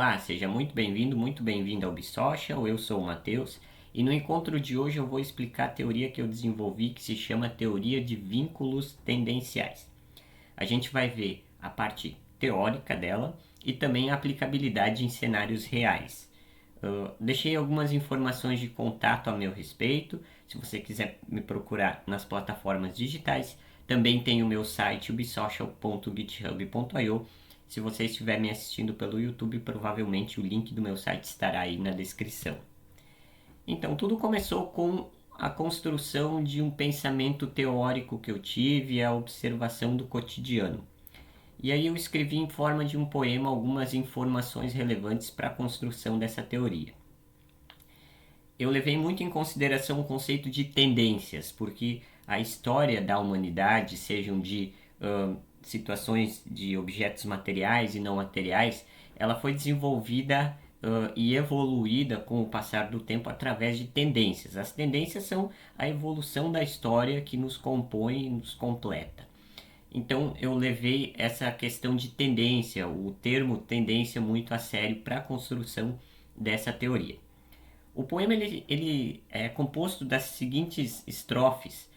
Olá, seja muito bem-vindo, muito bem-vindo ao Bissocial. Eu sou o Matheus e no encontro de hoje eu vou explicar a teoria que eu desenvolvi que se chama Teoria de Vínculos Tendenciais. A gente vai ver a parte teórica dela e também a aplicabilidade em cenários reais. Deixei algumas informações de contato a meu respeito. Se você quiser me procurar nas plataformas digitais, também tem o meu site ubisocial.github.io. Se você estiver me assistindo pelo YouTube, provavelmente o link do meu site estará aí na descrição. Então, tudo começou com a construção de um pensamento teórico que eu tive e a observação do cotidiano. E aí eu escrevi em forma de um poema algumas informações relevantes para a construção dessa teoria. Eu levei muito em consideração o conceito de tendências, porque a história da humanidade, sejam de situações de objetos materiais e não materiais, ela foi desenvolvida e evoluída com o passar do tempo através de tendências. As tendências são a evolução da história que nos compõe e nos completa. Então eu levei essa questão de tendência, o termo tendência, muito a sério para a construção dessa teoria. O poema ele é composto das seguintes estrofes.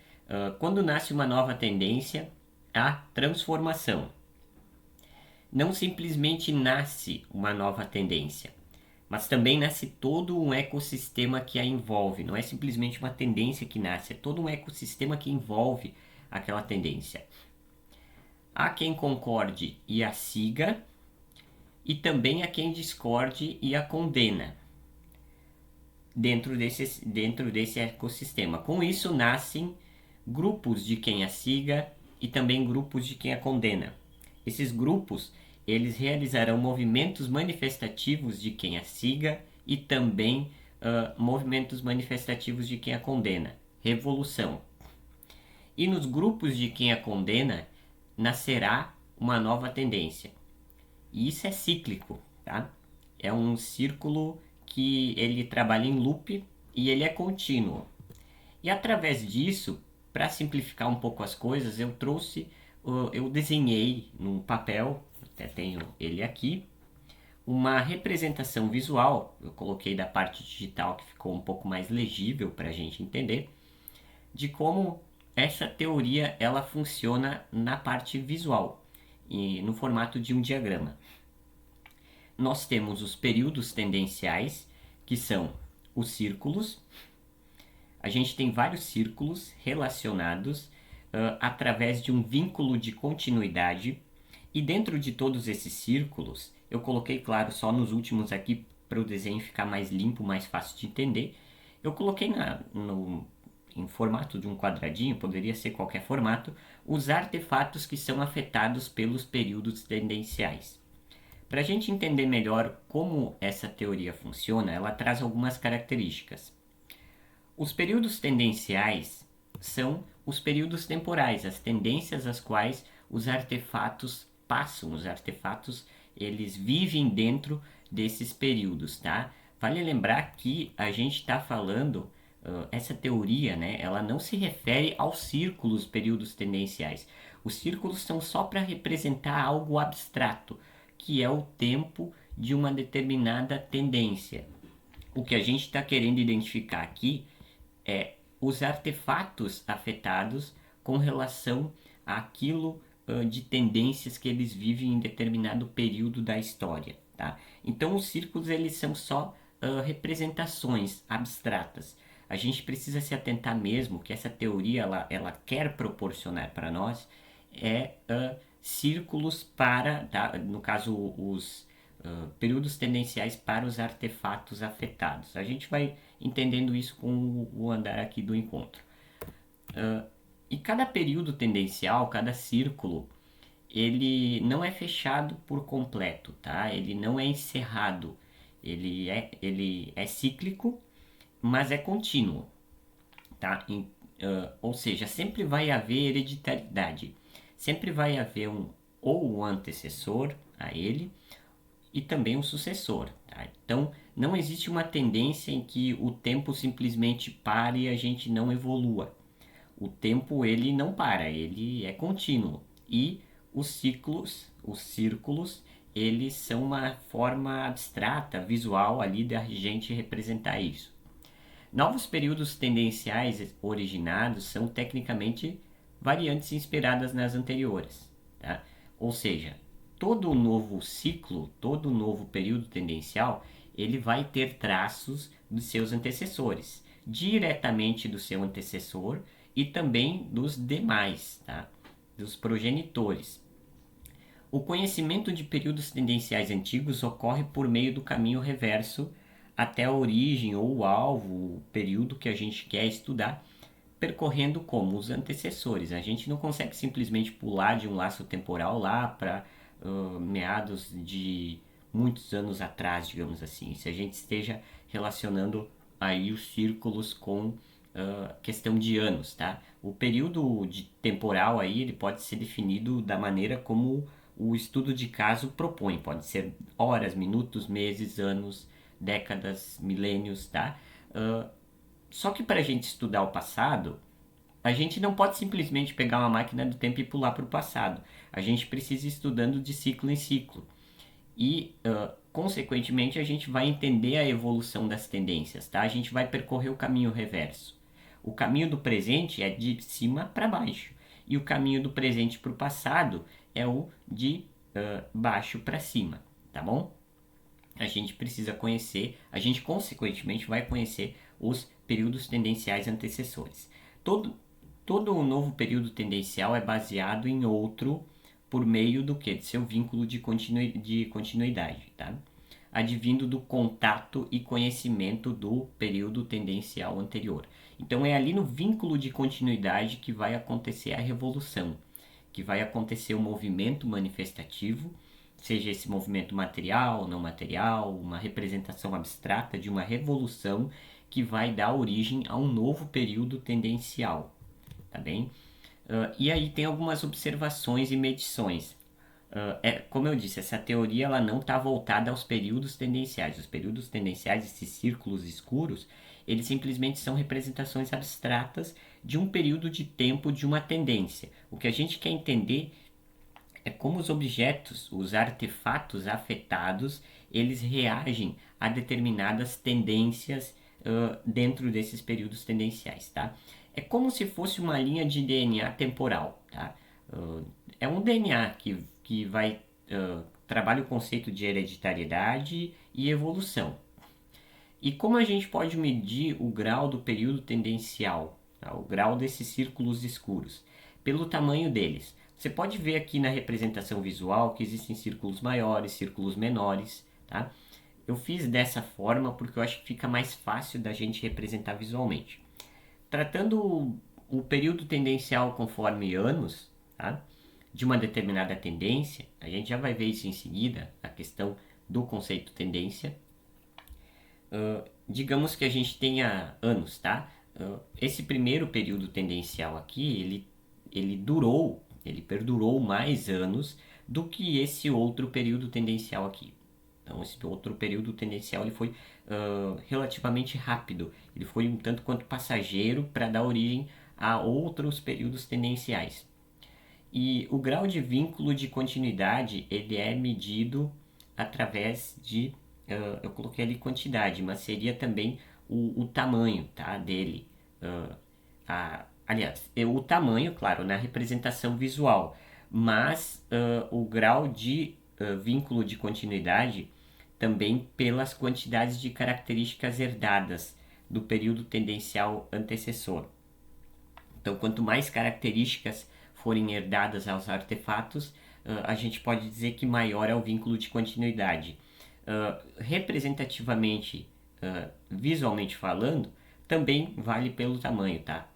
Quando nasce uma nova tendência, há transformação. Não simplesmente nasce uma nova tendência, mas também nasce todo um ecossistema que a envolve. Não é simplesmente uma tendência que nasce, é todo um ecossistema que envolve aquela tendência. Há quem concorde e a siga, e também há quem discorde e a condena dentro desse ecossistema. Com isso nascem grupos de quem a siga e também grupos de quem a condena. Esses grupos, eles realizarão movimentos manifestativos de quem a siga e também movimentos manifestativos de quem a condena. Revolução. E nos grupos de quem a condena, nascerá uma nova tendência. E isso é cíclico, tá? É um círculo que ele trabalha em loop e ele é contínuo. E através disso, para simplificar um pouco as coisas, eu desenhei num papel, até tenho ele aqui, uma representação visual. Eu coloquei da parte digital que ficou um pouco mais legível para a gente entender, de como essa teoria ela funciona na parte visual e no formato de um diagrama. Nós temos os períodos tendenciais, que são os círculos. A gente tem vários círculos relacionados através de um vínculo de continuidade. E dentro de todos esses círculos, eu coloquei, claro, só nos últimos aqui para o desenho ficar mais limpo, mais fácil de entender. Eu coloquei em formato de um quadradinho, poderia ser qualquer formato, os artefatos que são afetados pelos períodos tendenciais. Para a gente entender melhor como essa teoria funciona, ela traz algumas características. Os períodos tendenciais são os períodos temporais, as tendências às quais os artefatos passam, os artefatos eles vivem dentro desses períodos, tá? Vale lembrar que a gente está falando, essa teoria, né, ela não se refere aos círculos períodos tendenciais. Os círculos são só para representar algo abstrato, que é o tempo de uma determinada tendência. O que a gente está querendo identificar aqui é os artefatos afetados com relação àquilo de tendências que eles vivem em determinado período da história. Tá? Então os círculos eles são só representações abstratas. A gente precisa se atentar mesmo que essa teoria ela quer proporcionar para nós círculos para, tá? No caso, os períodos tendenciais para os artefatos afetados. A gente vai entendendo isso com o andar aqui do encontro. E cada período tendencial, cada círculo, ele não é fechado por completo, tá? Ele não é encerrado. Ele é cíclico, mas é contínuo, tá? Ou seja, sempre vai haver hereditariedade. Sempre vai haver ou um antecessor a ele e também um sucessor. Tá? Então, não existe uma tendência em que o tempo simplesmente pare e a gente não evolua. O tempo ele não para, ele é contínuo. E os círculos, eles são uma forma abstrata, visual ali da gente representar isso. Novos períodos tendenciais originados são tecnicamente variantes inspiradas nas anteriores, tá? Ou seja, todo novo ciclo, todo novo período tendencial, ele vai ter traços dos seus antecessores, diretamente do seu antecessor e também dos demais, tá? Dos progenitores. O conhecimento de períodos tendenciais antigos ocorre por meio do caminho reverso até a origem ou o alvo, o período que a gente quer estudar, percorrendo como os antecessores. A gente não consegue simplesmente pular de um laço temporal lá para meados de muitos anos atrás, digamos assim. Se a gente esteja relacionando aí os círculos com questão de anos, tá? O período de temporal aí ele pode ser definido da maneira como o estudo de caso propõe. Pode ser horas, minutos, meses, anos, décadas, milênios, tá? Só que para a gente estudar o passado, a gente não pode simplesmente pegar uma máquina do tempo e pular para o passado. A gente precisa ir estudando de ciclo em ciclo. E, consequentemente, a gente vai entender a evolução das tendências, tá? A gente vai percorrer o caminho reverso. O caminho do presente é de cima para baixo. E o caminho do presente para o passado é o de baixo para cima, tá bom? A gente precisa conhecer, a gente consequentemente vai conhecer os períodos tendenciais antecessores. Todo novo período tendencial é baseado em outro por meio do que? De seu vínculo de continuidade, tá? Advindo do contato e conhecimento do período tendencial anterior. Então é ali no vínculo de continuidade que vai acontecer a revolução, que vai acontecer o movimento manifestativo, seja esse movimento material, não material, uma representação abstrata de uma revolução que vai dar origem a um novo período tendencial, tá bem? E aí tem algumas observações e medições. Como eu disse, essa teoria ela não está voltada aos períodos tendenciais. Os períodos tendenciais, esses círculos escuros, eles simplesmente são representações abstratas de um período de tempo de uma tendência. O que a gente quer entender é como os objetos, os artefatos afetados, eles reagem a determinadas tendências dentro desses períodos tendenciais, tá? É como se fosse uma linha de DNA temporal, tá? É um DNA que vai trabalha o conceito de hereditariedade e evolução. E como a gente pode medir o grau do período tendencial, tá? O grau desses círculos escuros? Pelo tamanho deles. Você pode ver aqui na representação visual que existem círculos maiores, círculos menores, tá? Eu fiz dessa forma porque eu acho que fica mais fácil da gente representar visualmente. Tratando o período tendencial conforme anos, tá? De uma determinada tendência, a gente já vai ver isso em seguida, a questão do conceito tendência. Digamos que a gente tenha anos, tá? Esse primeiro período tendencial aqui, ele perdurou mais anos do que esse outro período tendencial aqui. Então, esse outro período tendencial ele foi relativamente rápido. Ele foi um tanto quanto passageiro para dar origem a outros períodos tendenciais. E o grau de vínculo de continuidade ele é medido através de, eu coloquei ali quantidade, mas seria também o tamanho, tá, dele. Aliás, o tamanho, claro, na representação visual, mas o grau de vínculo de continuidade também pelas quantidades de características herdadas do período tendencial antecessor. Então, quanto mais características forem herdadas aos artefatos, a gente pode dizer que maior é o vínculo de continuidade. Representativamente, visualmente falando, também vale pelo tamanho, tá?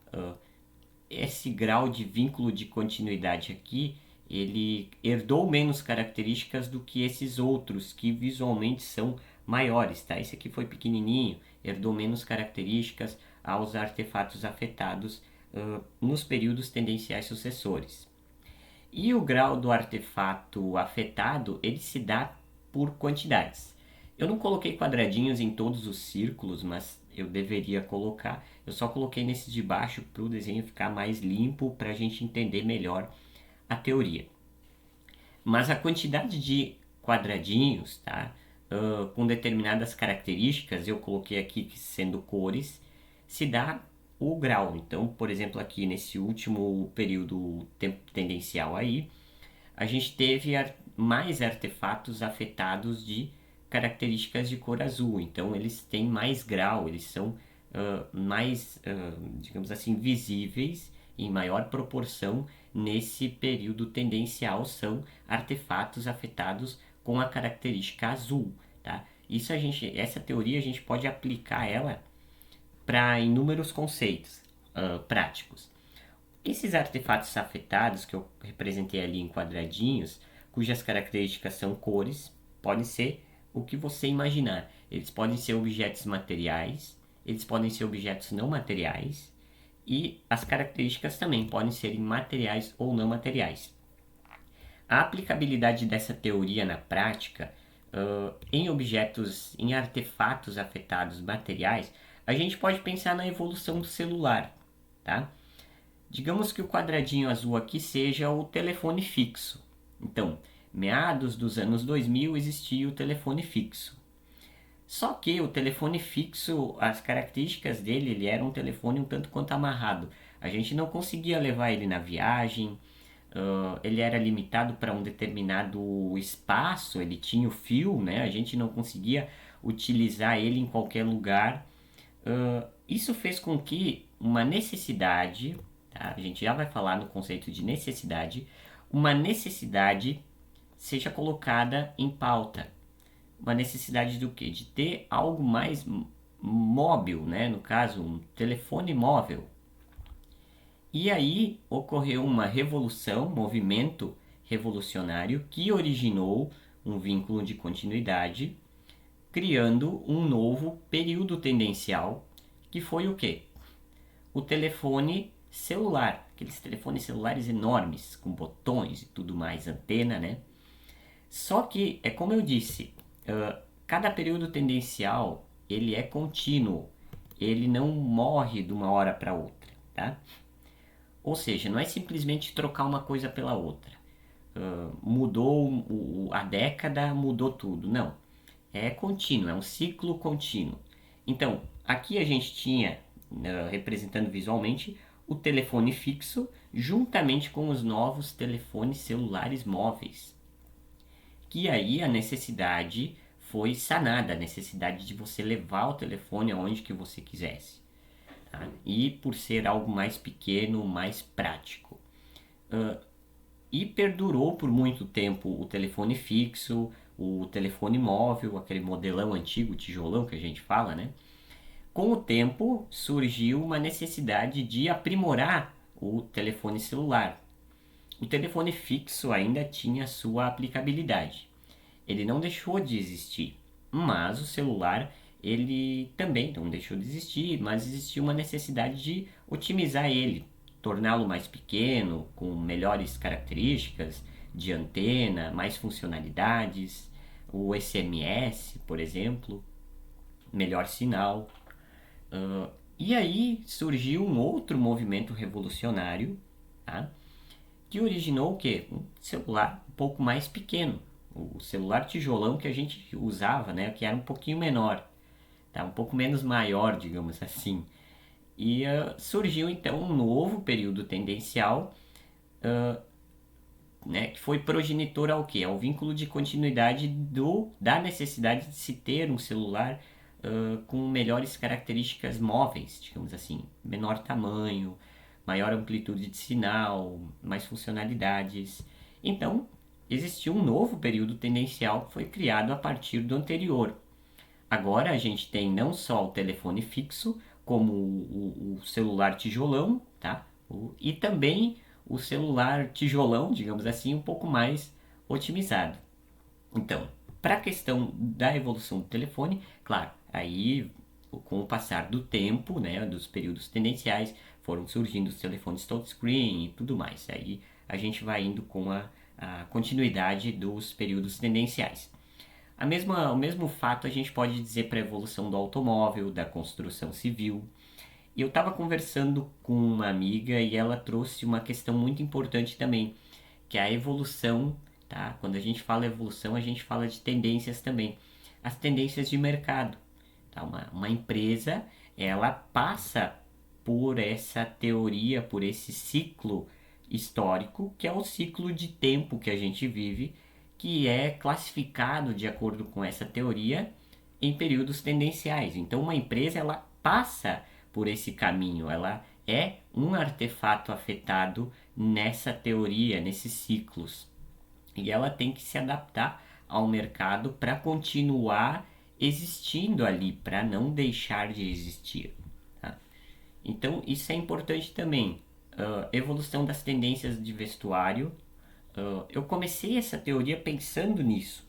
Esse grau de vínculo de continuidade aqui, ele herdou menos características do que esses outros que visualmente são maiores, tá? Esse aqui foi pequenininho, herdou menos características aos artefatos afetados nos períodos tendenciais sucessores. E o grau do artefato afetado, ele se dá por quantidades. Eu não coloquei quadradinhos em todos os círculos, mas eu deveria colocar. Eu só coloquei nesse de baixo para o desenho ficar mais limpo, para a gente entender melhor a teoria. Mas a quantidade de quadradinhos, tá? Com determinadas características, eu coloquei aqui sendo cores, se dá o grau. Então, por exemplo, aqui nesse último período tendencial aí, a gente teve mais artefatos afetados de características de cor azul. Então, eles têm mais grau, eles são mais, digamos assim, visíveis em maior proporção nesse período tendencial, são artefatos afetados com a característica azul, tá? Essa teoria a gente pode aplicar ela para inúmeros conceitos práticos. Esses artefatos afetados que eu representei ali em quadradinhos, cujas características são cores, podem ser o que você imaginar. Eles podem ser objetos materiais, eles podem ser objetos não materiais, e as características também podem ser materiais ou não materiais. A aplicabilidade dessa teoria na prática, em objetos, em artefatos afetados materiais, a gente pode pensar na evolução do celular, tá? Digamos que o quadradinho azul aqui seja o telefone fixo. Então, meados dos anos 2000 existia o telefone fixo. Só que o telefone fixo, as características dele, ele era um telefone um tanto quanto amarrado. A gente não conseguia levar ele na viagem, ele era limitado para um determinado espaço, ele tinha o fio, né? A gente não conseguia utilizar ele em qualquer lugar. Isso fez com que uma necessidade, tá? A gente já vai falar no conceito de necessidade, uma necessidade seja colocada em pauta. Uma necessidade do quê? De ter algo mais móvel, né? No caso, um telefone móvel. E aí ocorreu uma revolução, um movimento revolucionário que originou um vínculo de continuidade, criando um novo período tendencial, que foi o quê? O telefone celular, aqueles telefones celulares enormes, com botões e tudo mais, antena, né? Só que, é como eu disse, cada período tendencial, ele é contínuo, ele não morre de uma hora para outra, tá? Ou seja, não é simplesmente trocar uma coisa pela outra. Mudou a década, mudou tudo. Não. É contínuo, é um ciclo contínuo. Então, aqui a gente tinha, representando visualmente, o telefone fixo juntamente com os novos telefones celulares móveis. Que aí a necessidade foi sanada, a necessidade de você levar o telefone aonde que você quisesse. Tá? E por ser algo mais pequeno, mais prático. E perdurou por muito tempo o telefone fixo, o telefone móvel, aquele modelão antigo, tijolão que a gente fala, né? Com o tempo surgiu uma necessidade de aprimorar o telefone celular. O telefone fixo ainda tinha sua aplicabilidade. Ele não deixou de existir, mas o celular ele também não deixou de existir, mas existia uma necessidade de otimizar ele, torná-lo mais pequeno, com melhores características de antena, mais funcionalidades, o SMS, por exemplo, melhor sinal. E aí surgiu um outro movimento revolucionário, tá? Que originou o quê? Um celular um pouco mais pequeno. O celular tijolão que a gente usava, né? Que era um pouquinho menor, tá? Um pouco menos maior, digamos assim. E surgiu então um novo período tendencial, né, que foi progenitor ao quê? Ao vínculo de continuidade da necessidade de se ter um celular com melhores características móveis, digamos assim, menor tamanho, maior amplitude de sinal, mais funcionalidades. Então, existiu um novo período tendencial que foi criado a partir do anterior. Agora a gente tem não só o telefone fixo, como o celular tijolão, tá? E também o celular tijolão, digamos assim, um pouco mais otimizado. Então, para a questão da evolução do telefone, claro, aí com o passar do tempo, né, dos períodos tendenciais, foram surgindo os telefones touchscreen e tudo mais. Aí a gente vai indo com a continuidade dos períodos tendenciais. O mesmo fato a gente pode dizer para a evolução do automóvel, da construção civil. E eu estava conversando com uma amiga e ela trouxe uma questão muito importante também, que é a evolução tá? Quando a gente fala evolução, a gente fala de tendências também. As tendências de mercado, tá? Uma empresa, ela passa por essa teoria, por esse ciclo histórico, que é o ciclo de tempo que a gente vive, que é classificado de acordo com essa teoria em períodos tendenciais. Então, uma empresa, ela passa por esse caminho, ela é um artefato afetado nessa teoria, nesses ciclos. E ela tem que se adaptar ao mercado para continuar existindo ali, para não deixar de existir. Tá? Então, isso é importante também. Evolução das tendências de vestuário. Eu comecei essa teoria pensando nisso.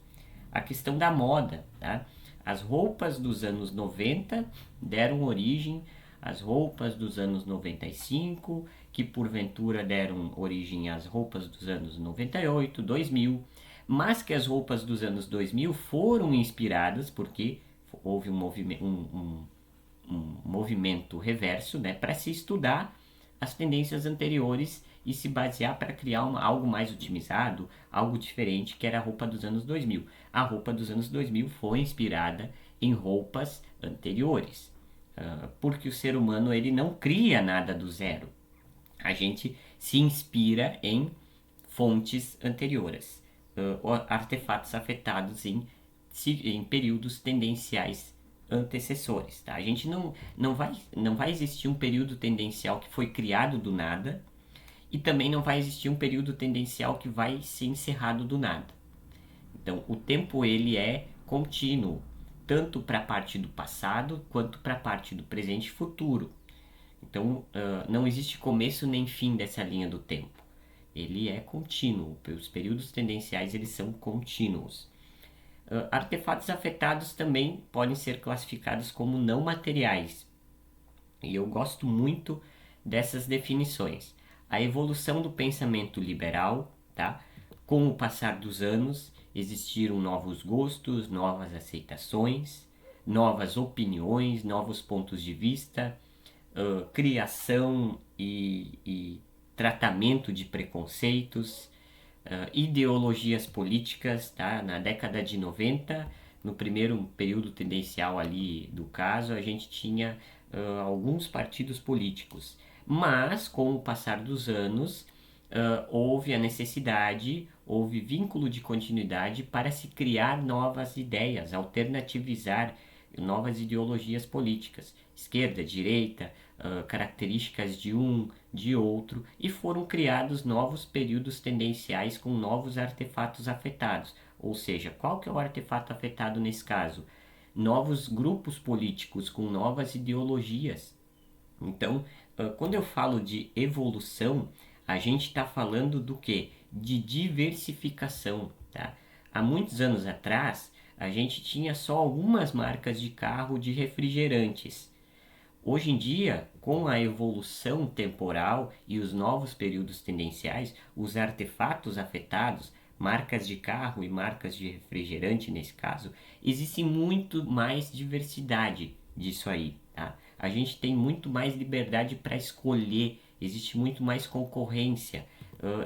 A questão da moda. Tá? As roupas dos anos 90 deram origem às roupas dos anos 95, que porventura deram origem às roupas dos anos 98, 2000, mas que as roupas dos anos 2000 foram inspiradas porque houve um movimento reverso, né, para se estudar as tendências anteriores e se basear para criar algo mais otimizado, algo diferente, que era a roupa dos anos 2000. A roupa dos anos 2000 foi inspirada em roupas anteriores, porque o ser humano ele não cria nada do zero. A gente se inspira em fontes anteriores, artefatos afetados em períodos tendenciais antecessores. Tá? A gente não vai existir um período tendencial que foi criado do nada e também não vai existir um período tendencial que vai ser encerrado do nada. Então, o tempo ele é contínuo, tanto para a parte do passado quanto para a parte do presente e futuro. Então, não existe começo nem fim dessa linha do tempo. Ele é contínuo. Os períodos tendenciais eles são contínuos. Artefatos afetados também podem ser classificados como não materiais. E eu gosto muito dessas definições. A evolução do pensamento liberal, tá? Com o passar dos anos, existiram novos gostos, novas aceitações, novas opiniões, novos pontos de vista, criação e tratamento de preconceitos, ideologias políticas, tá? Na década de 90, no primeiro período tendencial ali do caso, a gente tinha alguns partidos políticos, mas com o passar dos anos houve a necessidade, houve vínculo de continuidade para se criar novas ideias, alternativizar novas ideologias políticas, esquerda, direita, características de um, de outro, e foram criados novos períodos tendenciais com novos artefatos afetados. Ou seja, qual que é o artefato afetado nesse caso? Novos grupos políticos com novas ideologias. Então, quando eu falo de evolução, a gente está falando do que? De diversificação. Tá? Há muitos anos atrás, a gente tinha só algumas marcas de carro de refrigerantes. Hoje em dia, com a evolução temporal e os novos períodos tendenciais, os artefatos afetados, marcas de carro e marcas de refrigerante nesse caso, existe muito mais diversidade disso aí. Tá? A gente tem muito mais liberdade para escolher, existe muito mais concorrência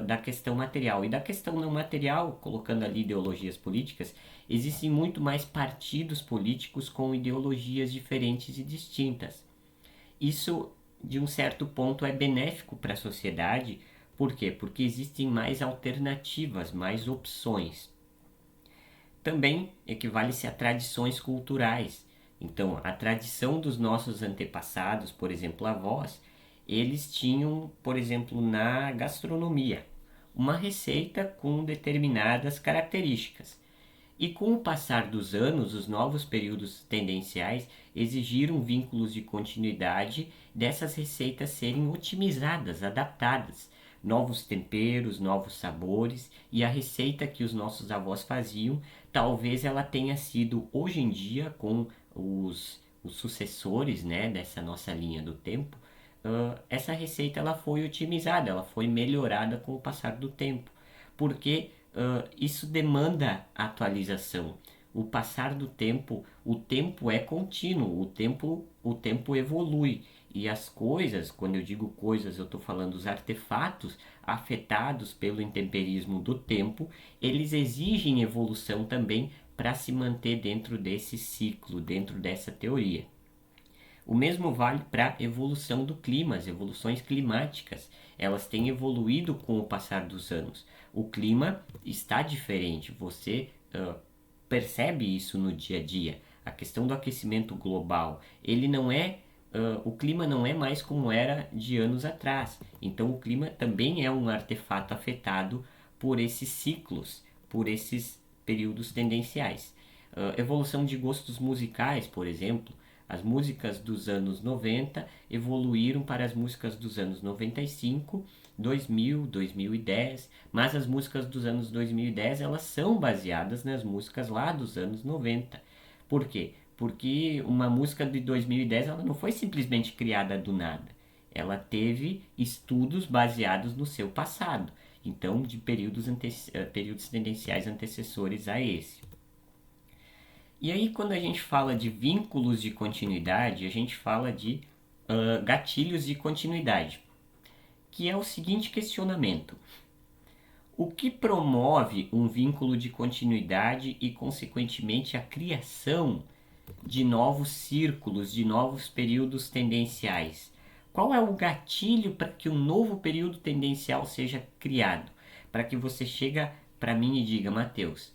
da questão material. E da questão não material, colocando ali ideologias políticas, existem muito mais partidos políticos com ideologias diferentes e distintas. Isso, de um certo ponto, é benéfico para a sociedade. Por quê? Porque existem mais alternativas, mais opções. Também equivale-se a tradições culturais. Então, a tradição dos nossos antepassados, por exemplo, avós, eles tinham, por exemplo, na gastronomia, uma receita com determinadas características. E com o passar dos anos, os novos períodos tendenciais exigiram vínculos de continuidade dessas receitas serem otimizadas, adaptadas, novos temperos, novos sabores, e a receita que os nossos avós faziam, talvez ela tenha sido hoje em dia com os sucessores, né, dessa nossa linha do tempo, essa receita ela foi otimizada, ela foi melhorada com o passar do tempo, porque isso demanda atualização. O passar do tempo, o tempo é contínuo, o tempo evolui e as coisas, quando eu digo coisas, eu estou falando os artefatos afetados pelo intemperismo do tempo, eles exigem evolução também para se manter dentro desse ciclo, dentro dessa teoria. O mesmo vale para a evolução do clima, as evoluções climáticas. Elas têm evoluído com o passar dos anos. O clima está diferente, você percebe isso no dia a dia. A questão do aquecimento global, ele não é, o clima não é mais como era de anos atrás. Então o clima também é um artefato afetado por esses ciclos, por esses períodos tendenciais. Evolução de gostos musicais, por exemplo, as músicas dos anos 90 evoluíram para as músicas dos anos 95, 2000, 2010, mas as músicas dos anos 2010 elas são baseadas nas músicas lá dos anos 90. Por quê? Porque uma música de 2010 ela não foi simplesmente criada do nada. Ela teve estudos baseados no seu passado, então de períodos tendenciais antecessores a esse. E aí, quando a gente fala de vínculos de continuidade, a gente fala de gatilhos de continuidade, que é o seguinte questionamento: o que promove um vínculo de continuidade e, consequentemente, a criação de novos círculos, de novos períodos tendenciais? Qual é o gatilho para que um novo período tendencial seja criado? Para que você chega para mim e diga, Mateus,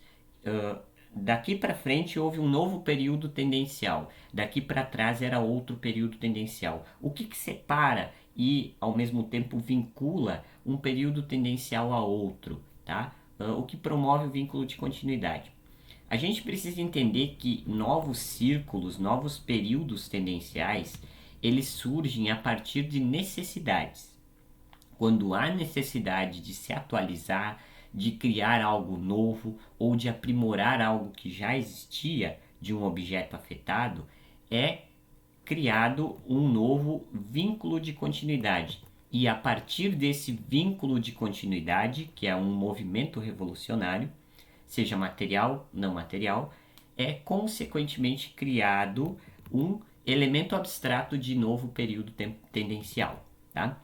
daqui para frente houve um novo período tendencial, daqui para trás era outro período tendencial. O que separa e ao mesmo tempo vincula um período tendencial a outro, tá? O que promove o vínculo de continuidade? A gente precisa entender que novos círculos, novos períodos tendenciais, eles surgem a partir de necessidades. Quando há necessidade de se atualizar, de criar algo novo ou de aprimorar algo que já existia de um objeto afetado, é criado um novo vínculo de continuidade. E a partir desse vínculo de continuidade, que é um movimento revolucionário, seja material, não material, é consequentemente criado um elemento abstrato de novo período tendencial. Tá?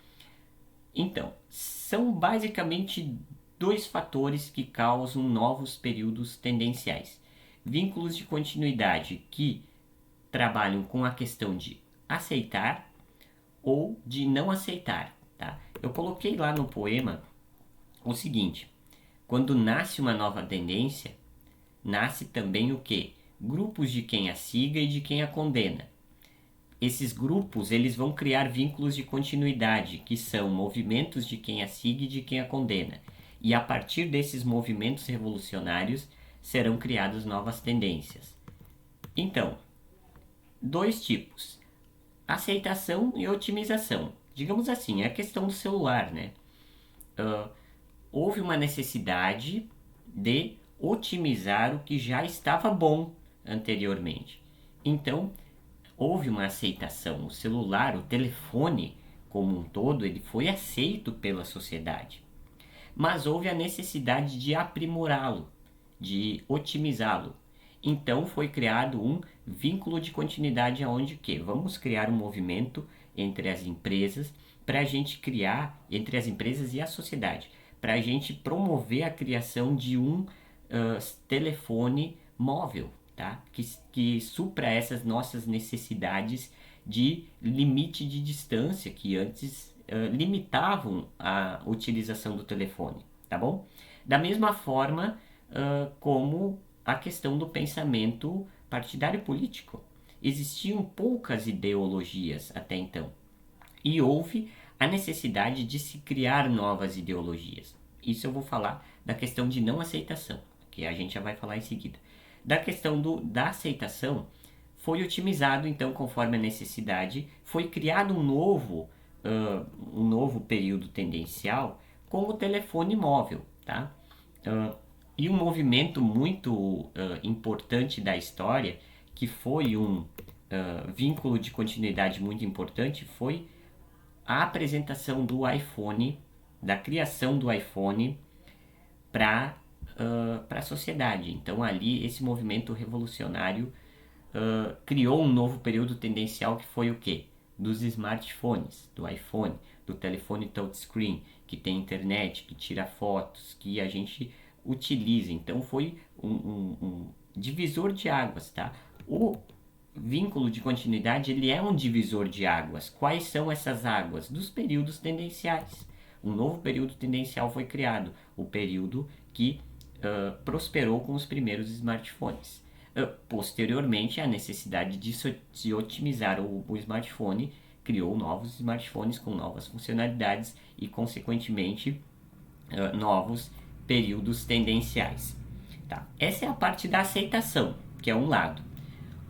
Então, são basicamente dois fatores que causam novos períodos tendenciais. Vínculos de continuidade que trabalham com a questão de aceitar ou de não aceitar. Tá? Eu coloquei lá no poema o seguinte: quando nasce uma nova tendência, nasce também o quê? Grupos de quem a siga e de quem a condena. Esses grupos eles vão criar vínculos de continuidade, que são movimentos de quem a siga e de quem a condena. E a partir desses movimentos revolucionários serão criadas novas tendências. Então, dois tipos: aceitação e otimização. Digamos assim, é a questão do celular, né? Houve uma necessidade de otimizar o que já estava bom anteriormente. Então, houve uma aceitação. O celular, o telefone como um todo, ele foi aceito pela sociedade. Mas houve a necessidade de aprimorá-lo, de otimizá-lo. Então foi criado um vínculo de continuidade aonde que vamos criar um movimento entre as empresas para a gente criar, entre as empresas e a sociedade, para a gente promover a criação de um telefone móvel, tá? que supra essas nossas necessidades de limite de distância que antes limitavam a utilização do telefone, tá bom? Da mesma forma como a questão do pensamento partidário político. Existiam poucas ideologias até então e houve a necessidade de se criar novas ideologias. Isso eu vou falar da questão de não aceitação, que a gente já vai falar em seguida. Da questão da aceitação, foi otimizado então conforme a necessidade, foi criado um novo período tendencial com o telefone móvel, tá? E um movimento muito importante da história, que foi um vínculo de continuidade muito importante, foi a apresentação do iPhone, da criação do iPhone para a sociedade. Então ali esse movimento revolucionário criou um novo período tendencial que foi o quê? dos smartphones, do iPhone, do telefone touchscreen, que tem internet, que tira fotos, que a gente utiliza. Então foi um divisor de águas, tá? O vínculo de continuidade, ele é um divisor de águas. Quais são essas águas? Dos períodos tendenciais. Um novo período tendencial foi criado, o período que prosperou com os primeiros smartphones. Posteriormente, a necessidade de se otimizar o smartphone criou novos smartphones com novas funcionalidades e, consequentemente, novos períodos tendenciais. Tá? Essa é a parte da aceitação, que é um lado.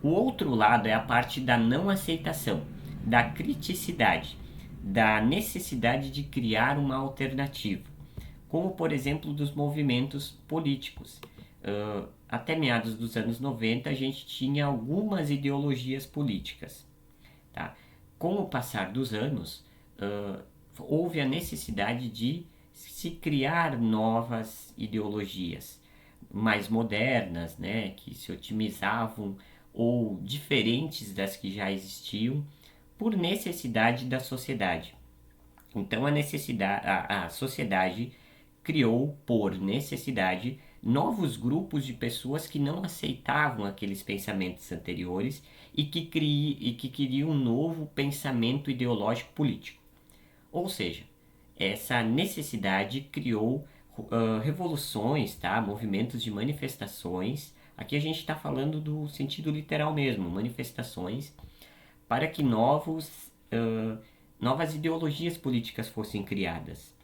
O outro lado é a parte da não aceitação, da criticidade, da necessidade de criar uma alternativa, como por exemplo dos movimentos políticos. Até meados dos anos 90 a gente tinha algumas ideologias políticas. Tá? Com o passar dos anos, houve a necessidade de se criar novas ideologias mais modernas, né, que se otimizavam ou diferentes das que já existiam por necessidade da sociedade. Então a sociedade criou por necessidade novos grupos de pessoas que não aceitavam aqueles pensamentos anteriores e que queriam um novo pensamento ideológico político. Ou seja, essa necessidade criou revoluções, tá? Movimentos de manifestações. Aqui a gente está falando do sentido literal mesmo, manifestações, para que novas ideologias políticas fossem criadas.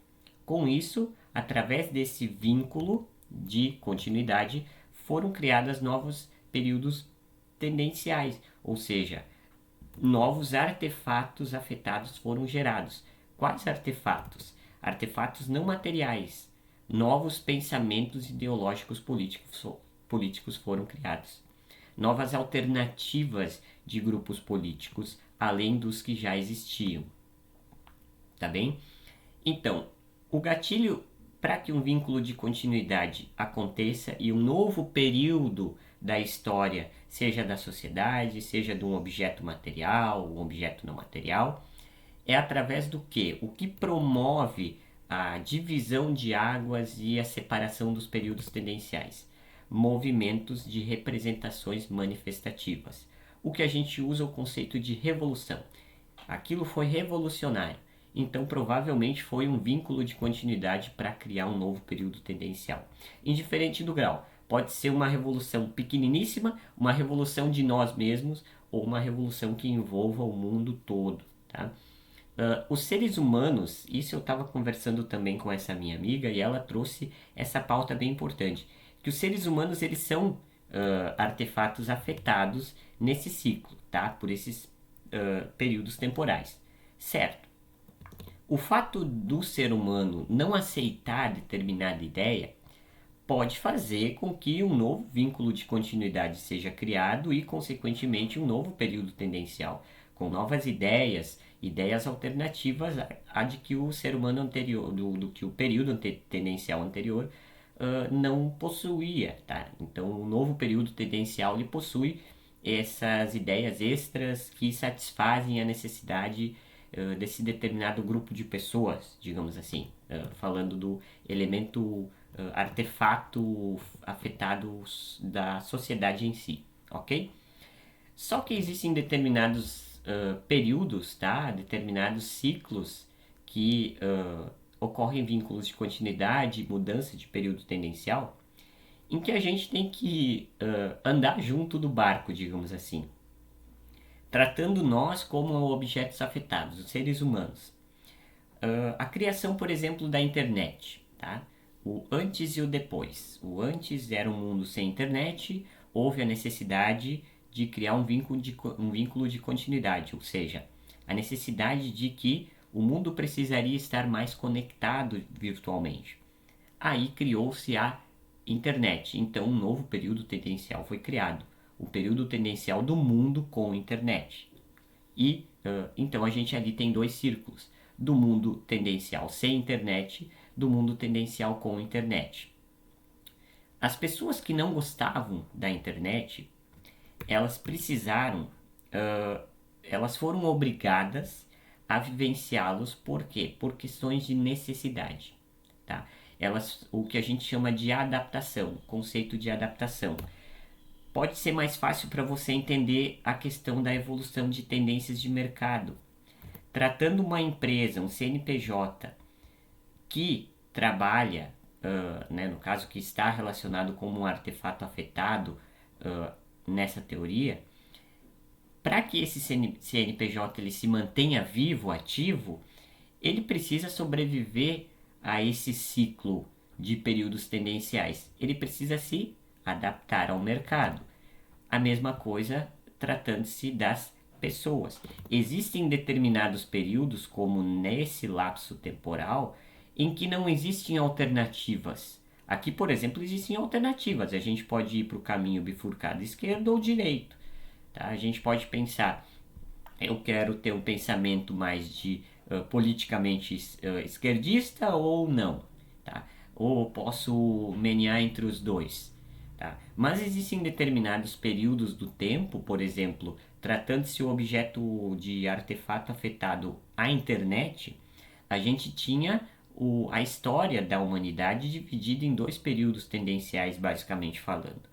Com isso, através desse vínculo de continuidade, foram criados novos períodos tendenciais, ou seja, novos artefatos afetados foram gerados. Quais artefatos? Artefatos não materiais. Novos pensamentos ideológicos políticos foram criados. Novas alternativas de grupos políticos, além dos que já existiam. Tá bem? Então, o gatilho para que um vínculo de continuidade aconteça e um novo período da história, seja da sociedade, seja de um objeto material, um objeto não material, é através do que? O que promove a divisão de águas e a separação dos períodos tendenciais? Movimentos de representações manifestativas. O que a gente usa o conceito de revolução. Aquilo foi revolucionário. Então, provavelmente foi um vínculo de continuidade para criar um novo período tendencial. Indiferente do grau, pode ser uma revolução pequeniníssima, uma revolução de nós mesmos ou uma revolução que envolva o mundo todo. Tá? Os seres humanos, isso eu estava conversando também com essa minha amiga e ela trouxe essa pauta bem importante, que os seres humanos eles são artefatos afetados nesse ciclo, tá? Por esses períodos temporais, certo? O fato do ser humano não aceitar determinada ideia pode fazer com que um novo vínculo de continuidade seja criado e, consequentemente, um novo período tendencial, com novas ideias, ideias alternativas à de que o ser humano anterior, do que o período tendencial anterior não possuía. Tá? Então, o novo período tendencial ele possui essas ideias extras que satisfazem a necessidade desse determinado grupo de pessoas, digamos assim, falando do elemento artefato afetado da sociedade em si, ok? Só que existem determinados períodos, tá? Determinados ciclos que ocorrem vínculos de continuidade, mudança de período tendencial, em que a gente tem que andar junto do barco, digamos assim, tratando nós como objetos afetados, os seres humanos. A criação, por exemplo, da internet, tá? O antes e o depois. O antes era um mundo sem internet, houve a necessidade de criar um vínculo de continuidade, ou seja, a necessidade de que o mundo precisaria estar mais conectado virtualmente. Aí criou-se a internet, então um novo período tendencial foi criado, o período tendencial do mundo com internet. E então a gente ali tem dois círculos, do mundo tendencial sem internet, do mundo tendencial com internet. As pessoas que não gostavam da internet, elas precisaram elas foram obrigadas a vivenciá-los. Por quê? Por questões de necessidade, tá? O que a gente chama de adaptação, conceito de adaptação. Pode ser mais fácil para você entender a questão da evolução de tendências de mercado. Tratando uma empresa, um CNPJ, que trabalha, no caso que está relacionado como um artefato afetado nessa teoria, para que esse CNPJ ele se mantenha vivo, ativo, ele precisa sobreviver a esse ciclo de períodos tendenciais. Ele precisa se adaptar ao mercado. A mesma coisa tratando-se das pessoas. Existem determinados períodos, como nesse lapso temporal, em que não existem alternativas. Aqui, por exemplo, existem alternativas. A gente pode ir para o caminho bifurcado esquerdo ou direito. Tá? A gente pode pensar, eu quero ter um pensamento mais de politicamente esquerdista ou não. Tá? Ou posso menear entre os dois. Tá? Mas existem determinados períodos do tempo, por exemplo, tratando-se o objeto de artefato afetado à internet, a gente tinha a história da humanidade dividida em dois períodos tendenciais, basicamente falando.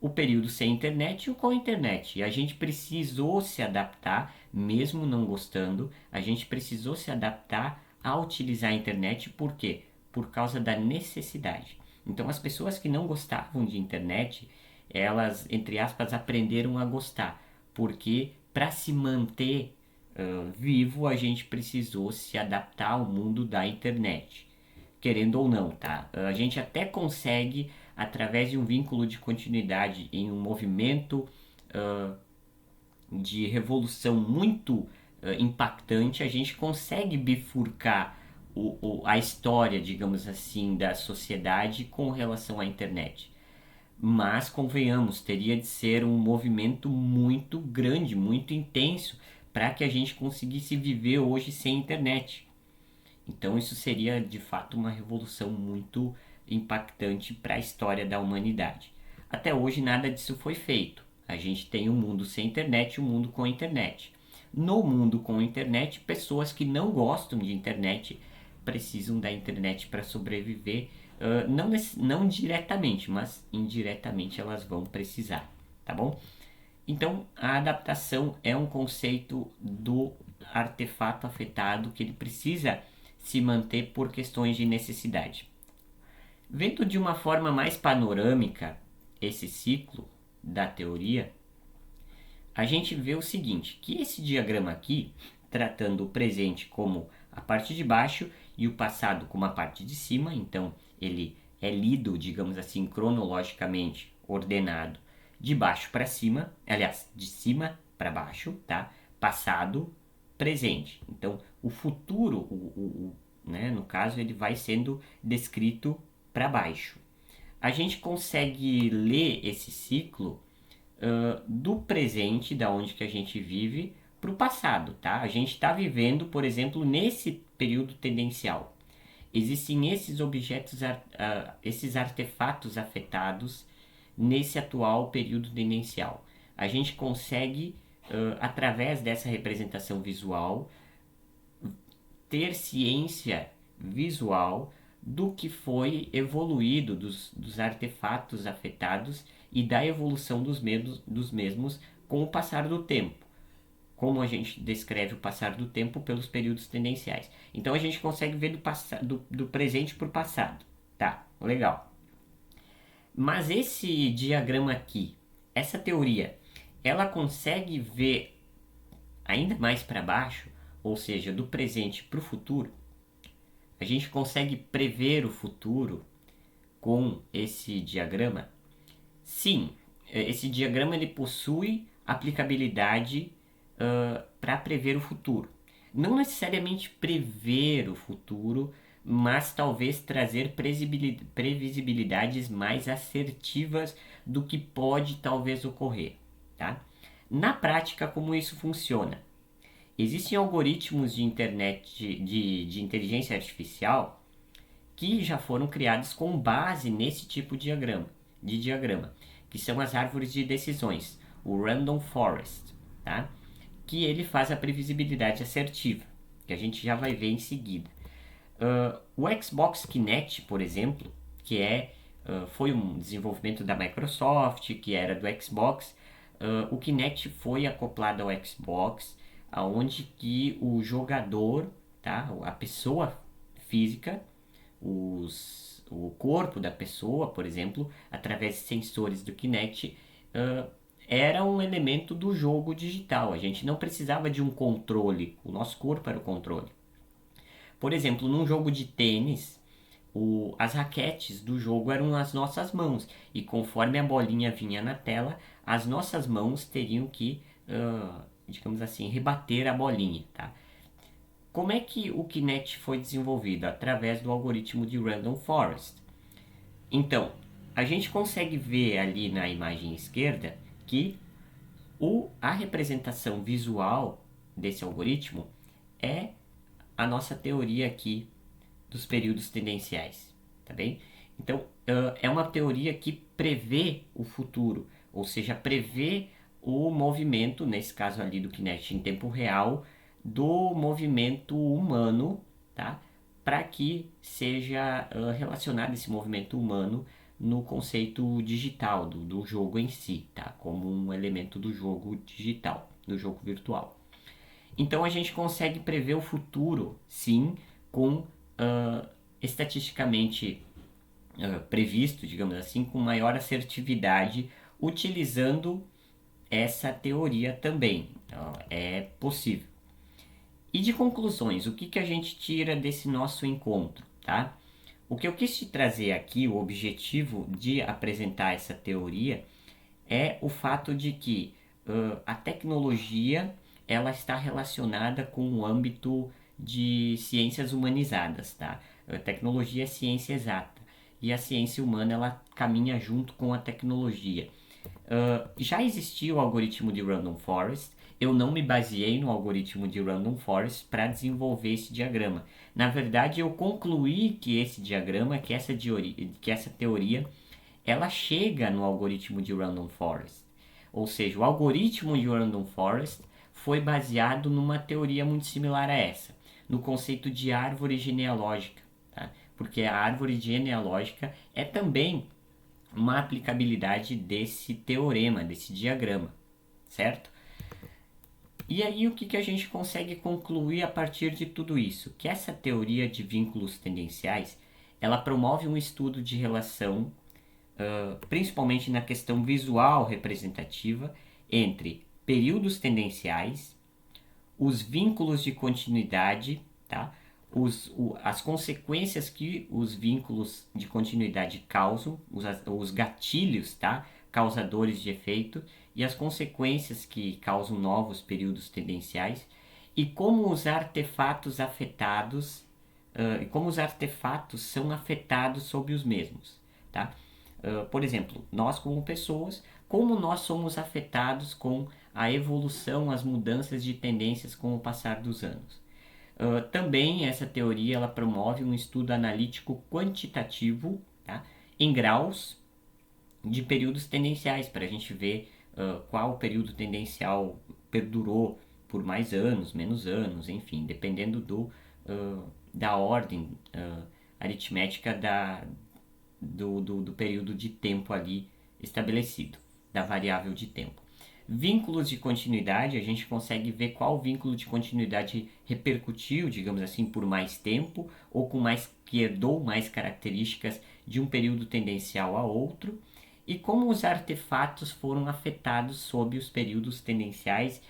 O período sem internet e o com internet. E a gente precisou se adaptar, mesmo não gostando, a gente precisou se adaptar a utilizar a internet. Por quê? Por causa da necessidade. Então as pessoas que não gostavam de internet, elas, entre aspas, aprenderam a gostar. Porque para se manter vivo, a gente precisou se adaptar ao mundo da internet. Querendo ou não, tá? A gente até consegue, através de um vínculo de continuidade em um movimento de revolução muito impactante, a gente consegue bifurcar a história, digamos assim, da sociedade com relação à internet. Mas, convenhamos, teria de ser um movimento muito grande, muito intenso, para que a gente conseguisse viver hoje sem internet. Então isso seria de fato uma revolução muito impactante para a história da humanidade. Até hoje nada disso foi feito. A gente tem um mundo sem internet e um mundo com internet. No mundo com internet, pessoas que não gostam de internet precisam da internet para sobreviver, não diretamente, mas indiretamente elas vão precisar, tá bom? Então, a adaptação é um conceito do artefato afetado que ele precisa se manter por questões de necessidade. Vendo de uma forma mais panorâmica esse ciclo da teoria, a gente vê o seguinte, que esse diagrama aqui, tratando o presente como a parte de baixo e o passado como a parte de cima, então ele é lido, digamos assim, cronologicamente ordenado de baixo para cima, aliás, de cima para baixo, tá? Passado, presente. Então, o futuro, né, no caso, ele vai sendo descrito para baixo. A gente consegue ler esse ciclo do presente, da onde que a gente vive, para o passado, tá? A gente está vivendo, por exemplo, nesse período tendencial. Existem esses objetos, esses artefatos afetados nesse atual período tendencial. A gente consegue, através dessa representação visual, ter ciência visual do que foi evoluído dos artefatos afetados e da evolução dos mesmos com o passar do tempo. Como a gente descreve o passar do tempo pelos períodos tendenciais. Então a gente consegue ver do presente para o passado. Tá, legal. Mas esse diagrama aqui, essa teoria, ela consegue ver ainda mais para baixo, ou seja, do presente para o futuro? A gente consegue prever o futuro com esse diagrama? Sim, esse diagrama ele possui aplicabilidade para prever o futuro. Não necessariamente prever o futuro, mas talvez trazer previsibilidades mais assertivas do que pode talvez ocorrer. Tá? Na prática, como isso funciona? Existem algoritmos de de inteligência artificial que já foram criados com base nesse tipo de diagrama, que são as árvores de decisões, o Random Forest. Tá? que ele faz a previsibilidade assertiva, que a gente já vai ver em seguida. O Xbox Kinect, por exemplo, que foi um desenvolvimento da Microsoft, que era do Xbox, o Kinect foi acoplado ao Xbox, aonde que o jogador, tá, a pessoa física, o corpo da pessoa, por exemplo, através de sensores do Kinect, era um elemento do jogo digital. A gente não precisava de um controle, o nosso corpo era o controle. Por exemplo, num jogo de tênis, as raquetes do jogo eram as nossas mãos, e conforme a bolinha vinha na tela, as nossas mãos teriam que, digamos assim, rebater a bolinha. Tá? Como é que o Kinect foi desenvolvido? Através do algoritmo de Random Forest. Então, a gente consegue ver ali na imagem esquerda que a representação visual desse algoritmo é a nossa teoria aqui dos períodos tendenciais, tá bem? Então, é uma teoria que prevê o futuro, ou seja, prevê o movimento, nesse caso ali do Kinect em tempo real, do movimento humano, tá? Para que seja relacionado esse movimento humano no conceito digital do jogo em si, tá? Como um elemento do jogo digital, do jogo virtual. Então a gente consegue prever o futuro, sim, com estatisticamente previsto, digamos assim, com maior assertividade, utilizando essa teoria também. Então, é possível. E de conclusões, o que a gente tira desse nosso encontro, tá? O que eu quis te trazer aqui, o objetivo de apresentar essa teoria, é o fato de que a tecnologia ela está relacionada com o âmbito de ciências humanizadas, tá? A tecnologia é ciência exata e a ciência humana ela caminha junto com a tecnologia. Já existia o algoritmo de Random Forest. Eu não me baseei no algoritmo de Random Forest para desenvolver esse diagrama. Na verdade, eu concluí que esse diagrama, que essa teoria, ela chega no algoritmo de Random Forest. Ou seja, o algoritmo de Random Forest foi baseado numa teoria muito similar a essa, no conceito de árvore genealógica, tá? Porque a árvore genealógica é também uma aplicabilidade desse teorema, desse diagrama, certo? E aí o que a gente consegue concluir a partir de tudo isso? Que essa teoria de vínculos tendenciais, ela promove um estudo de relação, principalmente na questão visual representativa, entre períodos tendenciais, os vínculos de continuidade, tá? As consequências que os vínculos de continuidade causam, os gatilhos, tá? Causadores de efeito, e as consequências que causam novos períodos tendenciais, e como os artefatos afetados, e como os artefatos são afetados sobre os mesmos, tá? Por exemplo, nós como pessoas, como nós somos afetados com a evolução, as mudanças de tendências com o passar dos anos. Também essa teoria ela promove um estudo analítico quantitativo, tá, em graus de períodos tendenciais, para a gente ver qual período tendencial perdurou por mais anos, menos anos, enfim, dependendo da ordem aritmética do período de tempo ali estabelecido, da variável de tempo. Vínculos de continuidade, a gente consegue ver qual vínculo de continuidade repercutiu, digamos assim, por mais tempo, ou que herdou mais características de um período tendencial a outro, e como os artefatos foram afetados sob os períodos tendenciais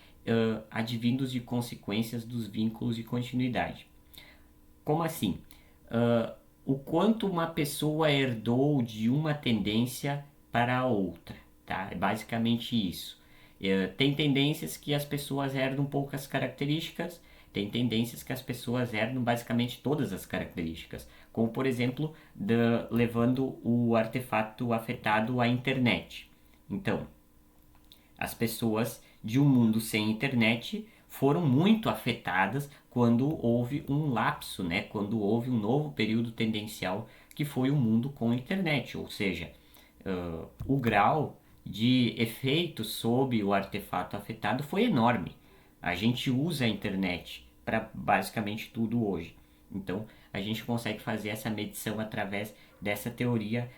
advindos de consequências dos vínculos de continuidade. Como assim? O quanto uma pessoa herdou de uma tendência para a outra, tá? É basicamente isso. Tem tendências que as pessoas herdam poucas características, tem tendências que as pessoas herdam basicamente todas as características, como por exemplo, levando o artefato afetado à internet. Então, as pessoas de um mundo sem internet foram muito afetadas quando houve um lapso, né? Quando houve um novo período tendencial que foi o mundo com internet, ou seja, o grau de efeito sob o artefato afetado foi enorme. A gente usa a internet para basicamente tudo hoje. Então, a gente consegue fazer essa medição através dessa teoria,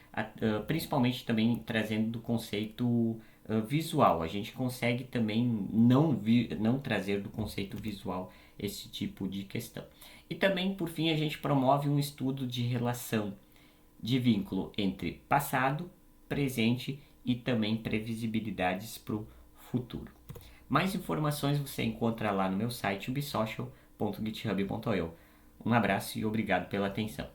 principalmente também trazendo do conceito visual. A gente consegue também não trazer do conceito visual esse tipo de questão. E também, por fim, a gente promove um estudo de relação de vínculo entre passado, presente e também previsibilidades para o futuro. Mais informações você encontra lá no meu site ubsocial.github.io. Um abraço e obrigado pela atenção.